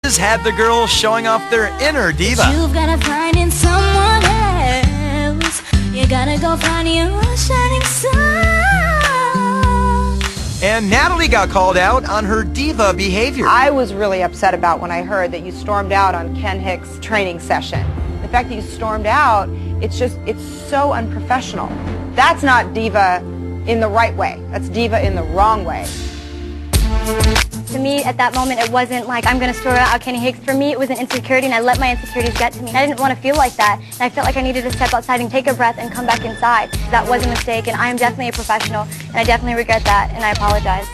Had the girls showing off their inner diva. You've gotta find in someone else. You gotta go find your shining star. And Natalie got called out on her diva behavior. I was really upset about when I heard that you stormed out on Ken Hicks' training session. The fact that you stormed out, it's so unprofessional. That's not diva in the right way. That's diva in the wrong way. To me, at that moment, it wasn't like, I'm going to storm out Kenny Hicks. For me, it was an insecurity, and I let my insecurities get to me. I didn't want to feel like that, and I felt like I needed to step outside and take a breath and come back inside. That was a mistake, and I am definitely a professional, and I definitely regret that, and I apologize.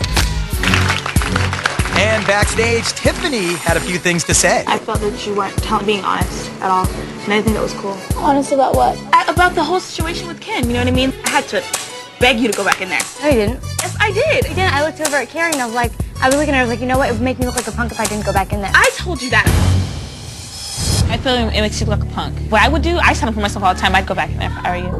And backstage, Tiffany had a few things to say. I felt that you weren't being honest at all, and I think that was cool. Honest about what? About the whole situation with Ken, you know what I mean? I had to beg you to go back in there. No, you didn't. Yes, I did. I didn't. I looked over at Carrie, and I was looking at her, I was like, you know what? It would make me look like a punk if I didn't go back in there. I told you that. I feel it makes you look like a punk. What I would do, I stand up for myself all the time. I'd go back in there if I were you.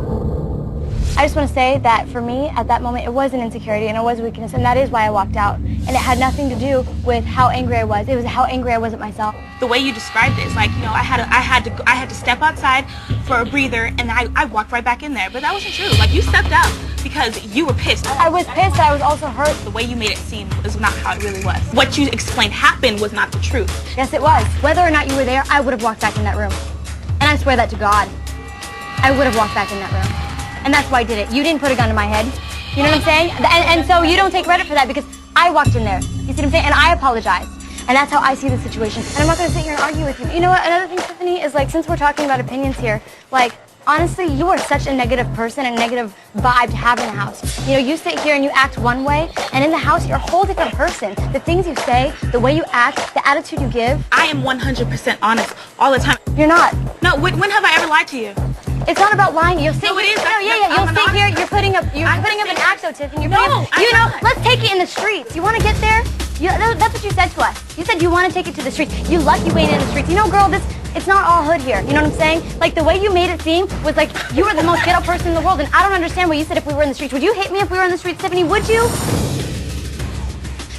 I just want to say that for me, at that moment, it was an insecurity and it was a weakness, and that is why I walked out. And it had nothing to do with how angry I was. It was how angry I was at myself. The way you described it is like, you know, I had to step outside for a breather, and I walked right back in there. But that wasn't true. Like, you stepped out because you were pissed. I was pissed, but I was also hurt. The way you made it seem is not how it really was. What you explained happened was not the truth. Yes, it was. Whether or not you were there, I would have walked back in that room. And I swear that to God. I would have walked back in that room. And that's why I did it. You didn't put a gun to my head. You know what I'm saying? And so you don't take credit for that because I walked in there. You see what I'm saying? And I apologized. And that's how I see the situation. And I'm not going to sit here and argue with you. You know what? Another thing, Tiffany, is like, since we're talking about opinions here, like, honestly, you are such a negative person and a negative vibe to have in the house. You know, you sit here and you act one way, and in the house, you're a whole different person. The things you say, the way you act, the attitude you give. I am 100% honest all the time. You're not. No, when have I ever lied to you? It's not about lying. You'll sit. No, it is. You'll sit here. You're putting up an act, though, Tiffany. Let's take it in the streets. You want to get there? That's what you said to us. You said you want to take it to the streets. You lucky way in the streets. You know, girl, it's not all hood here. You know what I'm saying? Like, the way you made it seem was like you were the most ghetto person in the world, and I don't understand what you said if we were in the streets. Would you hit me if we were in the streets, Tiffany? Would you?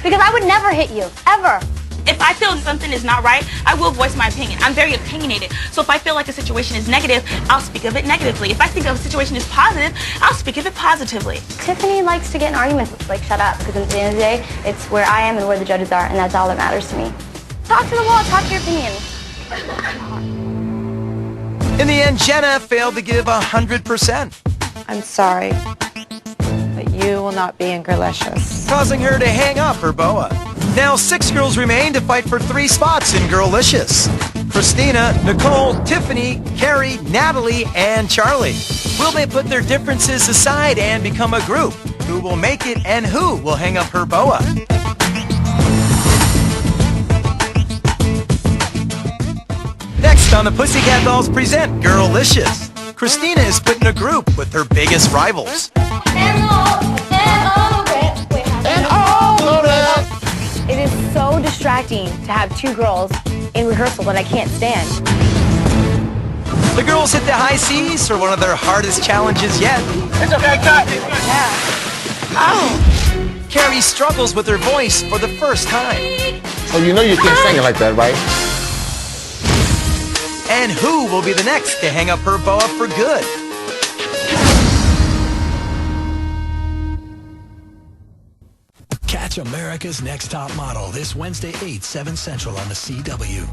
Because I would never hit you, ever. If I feel something is not right, I will voice my opinion. I'm very opinionated. So if I feel like a situation is negative, I'll speak of it negatively. If I think a situation is positive, I'll speak of it positively. Tiffany likes to get in arguments with, like, shut up, because at the end of the day, it's where I am and where the judges are, and that's all that matters to me. Talk to the wall, talk to your opinion. In the end, Jenna failed to give 100%. I'm sorry, but you will not be in Girlicious. Causing her to hang up her boa. Now 6 girls remain to fight for 3 spots in Girlicious. Christina, Nicole, Tiffany, Carrie, Natalie, and Charlie. Will they put their differences aside and become a group? Who will make it and who will hang up her boa? Next on the Pussycat Dolls present Girlicious. Christina is put in a group with her biggest rivals. It is so distracting to have 2 girls in rehearsal that I can't stand. The girls hit the high C's for one of their hardest challenges yet. It's okay, cut. Yeah. Oh! Carrie struggles with her voice for the first time. Oh, you know you can't sing it like that, right? And who will be the next to hang up her boa for good? Catch America's Next Top Model this Wednesday, 8, 7 Central on the CW.